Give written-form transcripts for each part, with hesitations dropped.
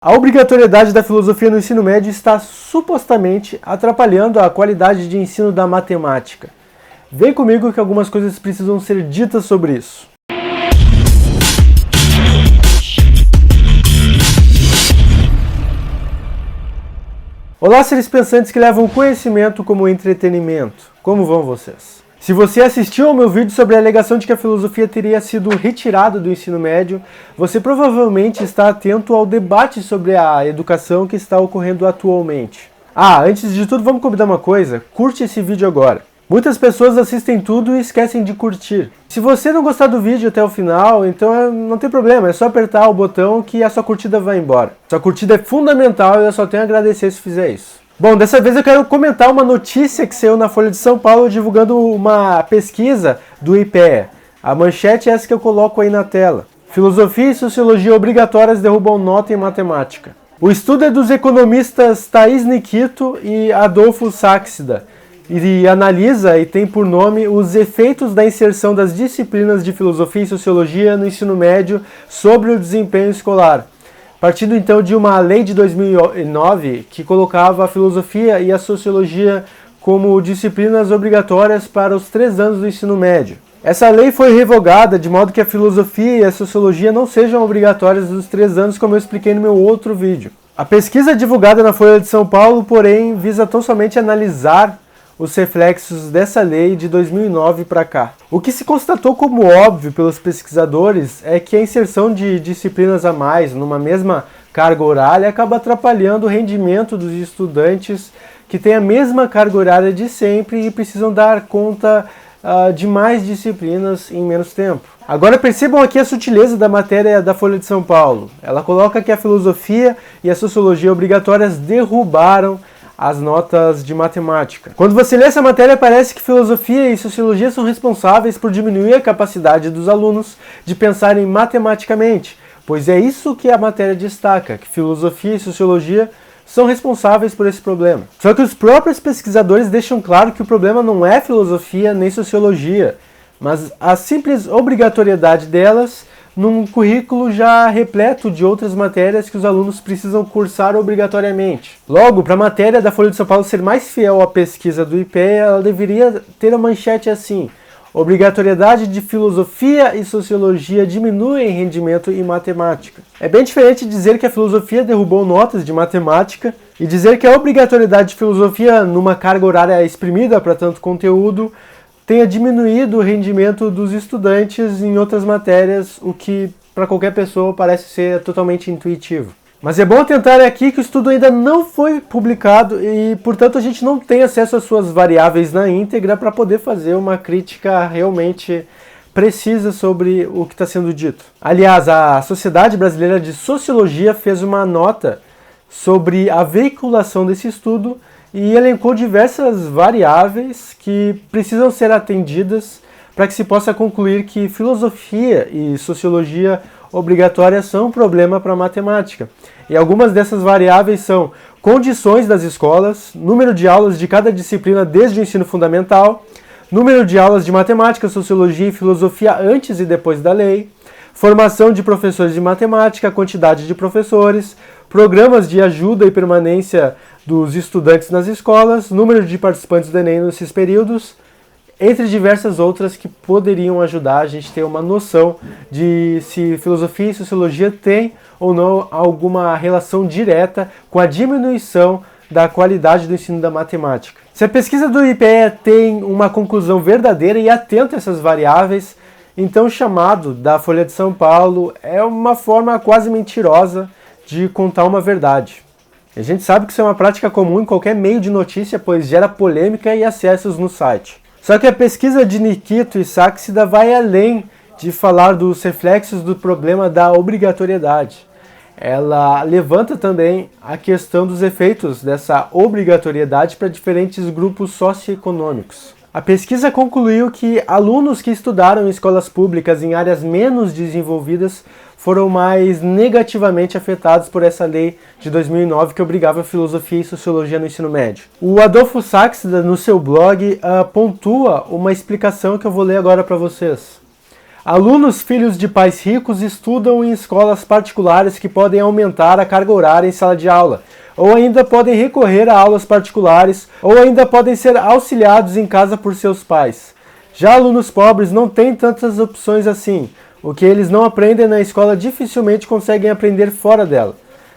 A obrigatoriedade da filosofia no ensino médio está supostamente atrapalhando a qualidade de ensino da matemática. Vem comigo que algumas coisas precisam ser ditas sobre isso. Olá, seres pensantes que levam o conhecimento como entretenimento. Como vão vocês? Se você assistiu ao meu vídeo sobre a alegação de que a filosofia teria sido retirada do ensino médio, você provavelmente está atento ao debate sobre a educação que está ocorrendo atualmente. Antes de tudo, vamos combinar uma coisa? Curte esse vídeo agora. Muitas pessoas assistem tudo e esquecem de curtir. Se você não gostar do vídeo até o final, então não tem problema, é só apertar o botão que a sua curtida vai embora. Sua curtida é fundamental e eu só tenho a agradecer se fizer isso. Bom, dessa vez eu quero comentar uma notícia que saiu na Folha de São Paulo divulgando uma pesquisa do IPEA. A manchete é essa que eu coloco aí na tela. Filosofia e sociologia obrigatórias derrubam nota em matemática. O estudo é dos economistas Thais Nikito e Adolfo Saxida e analisa e tem por nome os efeitos da inserção das disciplinas de filosofia e sociologia no ensino médio sobre o desempenho escolar. Partindo então de uma lei de 2009 que colocava a filosofia e a sociologia como disciplinas obrigatórias para os 3 anos do ensino médio. Essa lei foi revogada de modo que a filosofia e a sociologia não sejam obrigatórias nos 3 anos, como eu expliquei no meu outro vídeo. A pesquisa divulgada na Folha de São Paulo, porém, visa tão somente analisar os reflexos dessa lei de 2009 para cá. O que se constatou como óbvio pelos pesquisadores é que a inserção de disciplinas a mais numa mesma carga horária acaba atrapalhando o rendimento dos estudantes que têm a mesma carga horária de sempre e precisam dar conta de mais disciplinas em menos tempo. Agora percebam aqui a sutileza da matéria da Folha de São Paulo. Ela coloca que a filosofia e a sociologia obrigatórias derrubaram as notas de matemática. Quando você lê essa matéria, parece que filosofia e sociologia são responsáveis por diminuir a capacidade dos alunos de pensarem matematicamente, pois é isso que a matéria destaca, que filosofia e sociologia são responsáveis por esse problema. Só que os próprios pesquisadores deixam claro que o problema não é filosofia nem sociologia, mas a simples obrigatoriedade delas num currículo já repleto de outras matérias que os alunos precisam cursar obrigatoriamente. Logo, para a matéria da Folha de São Paulo ser mais fiel à pesquisa do IPEA, ela deveria ter a manchete assim: obrigatoriedade de filosofia e sociologia diminui em rendimento em matemática. É bem diferente dizer que a filosofia derrubou notas de matemática e dizer que a obrigatoriedade de filosofia numa carga horária exprimida para tanto conteúdo tenha diminuído o rendimento dos estudantes em outras matérias, o que para qualquer pessoa parece ser totalmente intuitivo. Mas é bom atentar aqui que o estudo ainda não foi publicado e, portanto, a gente não tem acesso às suas variáveis na íntegra para poder fazer uma crítica realmente precisa sobre o que está sendo dito. Aliás, a Sociedade Brasileira de Sociologia fez uma nota sobre a veiculação desse estudo e elencou diversas variáveis que precisam ser atendidas para que se possa concluir que filosofia e sociologia obrigatórias são um problema para a matemática. E algumas dessas variáveis são condições das escolas, número de aulas de cada disciplina desde o ensino fundamental, número de aulas de matemática, sociologia e filosofia antes e depois da lei, formação de professores de matemática, quantidade de professores, programas de ajuda e permanência dos estudantes nas escolas, número de participantes do Enem nesses períodos, entre diversas outras que poderiam ajudar a gente a ter uma noção de se filosofia e sociologia têm ou não alguma relação direta com a diminuição da qualidade do ensino da matemática. Se a pesquisa do IPEA tem uma conclusão verdadeira e atenta a essas variáveis, então o chamado da Folha de São Paulo é uma forma quase mentirosa de contar uma verdade. A gente sabe que isso é uma prática comum em qualquer meio de notícia, pois gera polêmica e acessos no site. Só que a pesquisa de Nikito e Saxida vai além de falar dos reflexos do problema da obrigatoriedade. Ela levanta também a questão dos efeitos dessa obrigatoriedade para diferentes grupos socioeconômicos. A pesquisa concluiu que alunos que estudaram em escolas públicas em áreas menos desenvolvidas foram mais negativamente afetados por essa lei de 2009 que obrigava a filosofia e sociologia no ensino médio. O Adolfo Saxida, no seu blog, pontua uma explicação que eu vou ler agora para vocês. Alunos filhos de pais ricos estudam em escolas particulares que podem aumentar a carga horária em sala de aula, ou ainda podem recorrer a aulas particulares, ou ainda podem ser auxiliados em casa por seus pais. Já alunos pobres não têm tantas opções assim. O que eles não aprendem na escola dificilmente conseguem aprender fora dela.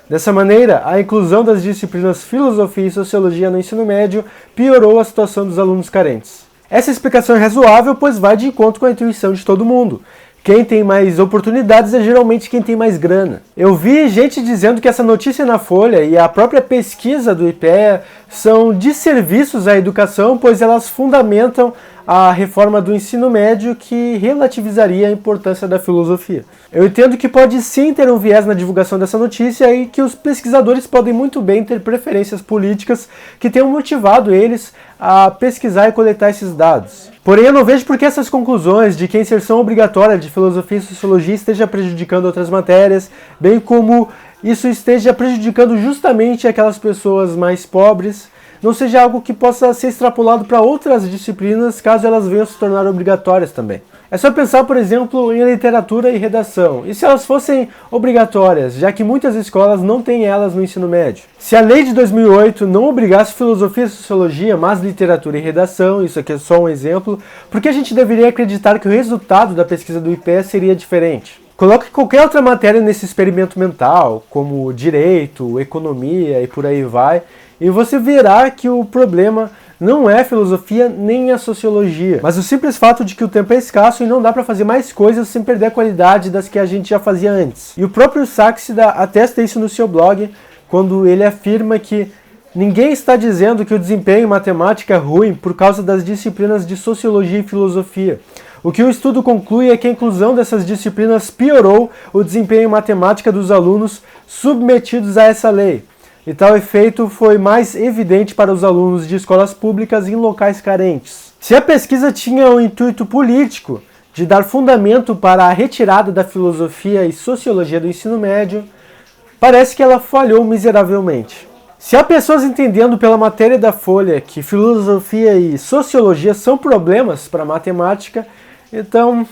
Dessa maneira, a inclusão das disciplinas Filosofia e Sociologia no ensino médio piorou a situação dos alunos carentes. Essa explicação é razoável, pois vai de encontro com a intuição de todo mundo. Quem tem mais oportunidades é geralmente quem tem mais grana. Eu vi gente dizendo que essa notícia na Folha e a própria pesquisa do IPEA são desserviços à educação, pois elas fundamentam a reforma do ensino médio que relativizaria a importância da filosofia. Eu entendo que pode sim ter um viés na divulgação dessa notícia e que os pesquisadores podem muito bem ter preferências políticas que tenham motivado eles a pesquisar e coletar esses dados. Porém, eu não vejo por que essas conclusões de que a inserção obrigatória de filosofia e sociologia esteja prejudicando outras matérias, bem como isso esteja prejudicando justamente aquelas pessoas mais pobres, não seja algo que possa ser extrapolado para outras disciplinas caso elas venham se tornar obrigatórias também. É só pensar, por exemplo, em literatura e redação. E se elas fossem obrigatórias, já que muitas escolas não têm elas no ensino médio? Se a lei de 2008 não obrigasse filosofia e sociologia, mas literatura e redação, isso aqui é só um exemplo, por que a gente deveria acreditar que o resultado da pesquisa do IPEA seria diferente? Coloque qualquer outra matéria nesse experimento mental, como direito, economia e por aí vai, e você verá que o problema não é a filosofia nem a sociologia, mas o simples fato de que o tempo é escasso e não dá para fazer mais coisas sem perder a qualidade das que a gente já fazia antes. E o próprio Saxida atesta isso no seu blog, quando ele afirma que ninguém está dizendo que o desempenho em matemática é ruim por causa das disciplinas de sociologia e filosofia. O que o estudo conclui é que a inclusão dessas disciplinas piorou o desempenho em matemática dos alunos submetidos a essa lei. E tal efeito foi mais evidente para os alunos de escolas públicas em locais carentes. Se a pesquisa tinha o intuito político de dar fundamento para a retirada da filosofia e sociologia do ensino médio, parece que ela falhou miseravelmente. Se há pessoas entendendo pela matéria da Folha que filosofia e sociologia são problemas para a matemática, então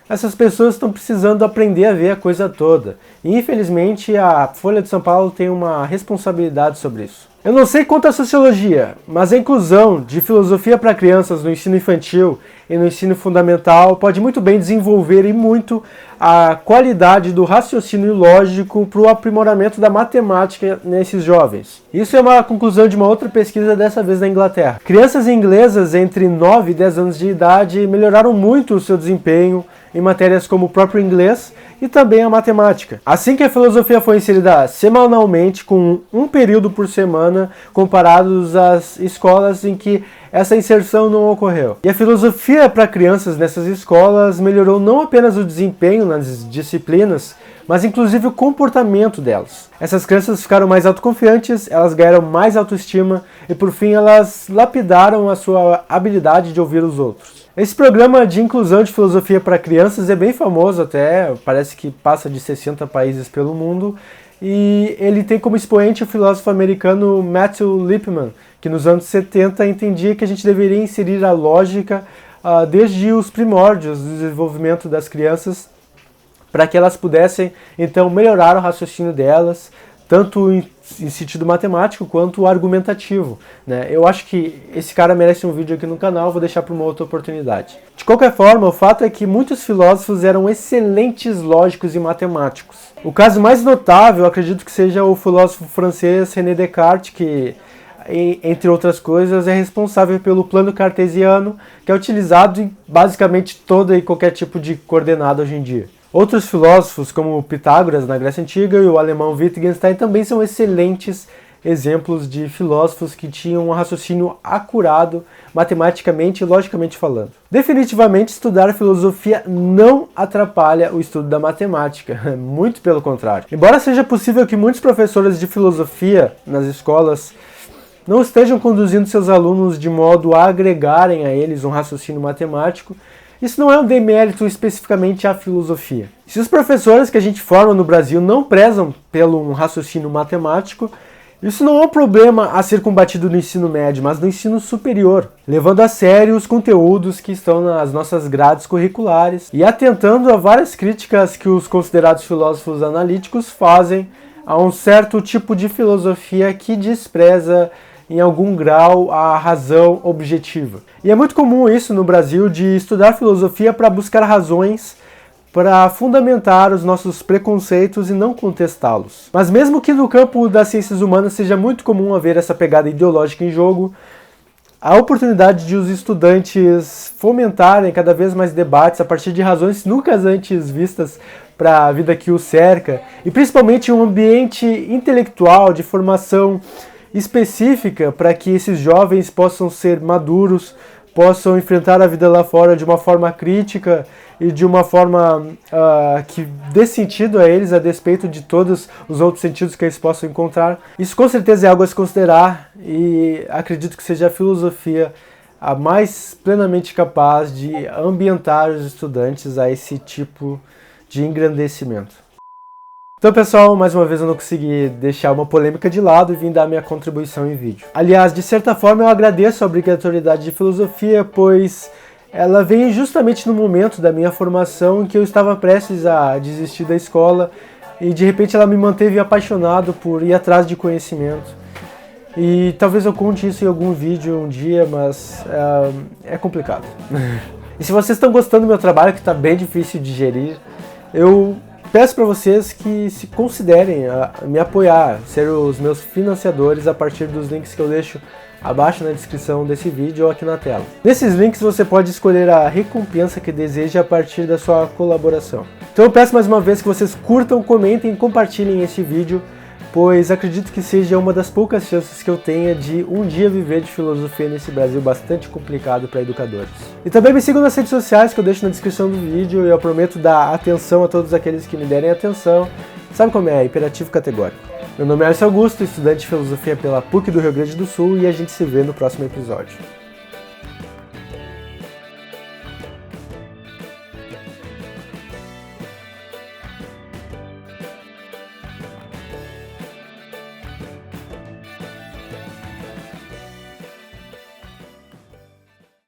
essas pessoas estão precisando aprender a ver a coisa toda. E infelizmente a Folha de São Paulo tem uma responsabilidade sobre isso. Eu não sei quanto à sociologia, mas a inclusão de filosofia para crianças no ensino infantil e no ensino fundamental pode muito bem desenvolver e muito a qualidade do raciocínio lógico para o aprimoramento da matemática nesses jovens. Isso é uma conclusão de uma outra pesquisa, dessa vez na Inglaterra. Crianças inglesas entre 9 e 10 anos de idade melhoraram muito o seu desempenho em matérias como o próprio inglês e também a matemática. Assim que a filosofia foi inserida semanalmente, com um período por semana, comparados às escolas em que essa inserção não ocorreu. E a filosofia para crianças nessas escolas melhorou não apenas o desempenho nas disciplinas, mas inclusive o comportamento delas. Essas crianças ficaram mais autoconfiantes, elas ganharam mais autoestima e por fim elas lapidaram a sua habilidade de ouvir os outros. Esse programa de inclusão de filosofia para crianças é bem famoso até, parece que passa de 60 países pelo mundo, e ele tem como expoente o filósofo americano Matthew Lipman, que nos anos 70 entendia que a gente deveria inserir a lógica desde os primórdios do desenvolvimento das crianças, para que elas pudessem então melhorar o raciocínio delas, tanto em sentido matemático quanto argumentativo, né? Eu acho que esse cara merece um vídeo aqui no canal, vou deixar para uma outra oportunidade. De qualquer forma, o fato é que muitos filósofos eram excelentes lógicos e matemáticos. O caso mais notável, acredito que seja o filósofo francês René Descartes, que, entre outras coisas, é responsável pelo plano cartesiano, que é utilizado em basicamente toda e qualquer tipo de coordenada hoje em dia. Outros filósofos, como Pitágoras na Grécia Antiga e o alemão Wittgenstein, também são excelentes exemplos de filósofos que tinham um raciocínio acurado, matematicamente e logicamente falando. Definitivamente, estudar filosofia não atrapalha o estudo da matemática, muito pelo contrário. Embora seja possível que muitos professores de filosofia nas escolas não estejam conduzindo seus alunos de modo a agregarem a eles um raciocínio matemático, isso não é um demérito especificamente à filosofia. Se os professores que a gente forma no Brasil não prezam pelo um raciocínio matemático, Isso não é um problema a ser combatido no ensino médio, mas no ensino superior, levando a sério os conteúdos que estão nas nossas grades curriculares e atentando a várias críticas que os considerados filósofos analíticos fazem a um certo tipo de filosofia que despreza em algum grau a razão objetiva. E é muito comum isso no Brasil, de estudar filosofia para buscar razões para fundamentar os nossos preconceitos e não contestá-los. Mas mesmo que no campo das ciências humanas seja muito comum haver essa pegada ideológica em jogo, a oportunidade de os estudantes fomentarem cada vez mais debates a partir de razões nunca antes vistas para a vida que os cerca, e principalmente um ambiente intelectual de formação específica para que esses jovens possam ser maduros, possam enfrentar a vida lá fora de uma forma crítica e de uma forma que dê sentido a eles, a despeito de todos os outros sentidos que eles possam encontrar. Isso com certeza é algo a se considerar e acredito que seja a filosofia a mais plenamente capaz de ambientar os estudantes a esse tipo de engrandecimento. Então, pessoal, mais uma vez eu não consegui deixar uma polêmica de lado e vim dar minha contribuição em vídeo. Aliás, de certa forma eu agradeço a obrigatoriedade de filosofia, pois ela vem justamente no momento da minha formação em que eu estava prestes a desistir da escola e de repente ela me manteve apaixonado por ir atrás de conhecimento. E talvez eu conte isso em algum vídeo um dia, mas é complicado. E se vocês estão gostando do meu trabalho, que está bem difícil de digerir, eu peço para vocês que se considerem a me apoiar, ser os meus financiadores a partir dos links que eu deixo abaixo na descrição desse vídeo ou aqui na tela. Nesses links você pode escolher a recompensa que deseja a partir da sua colaboração. Então eu peço mais uma vez que vocês curtam, comentem e compartilhem esse vídeo, pois acredito que seja uma das poucas chances que eu tenha de um dia viver de filosofia nesse Brasil bastante complicado para educadores. E também me sigam nas redes sociais que eu deixo na descrição do vídeo e eu prometo dar atenção a todos aqueles que me derem atenção. Sabe como é? Imperativo categórico. Meu nome é Alisson Augusto, estudante de filosofia pela PUC do Rio Grande do Sul e a gente se vê no próximo episódio.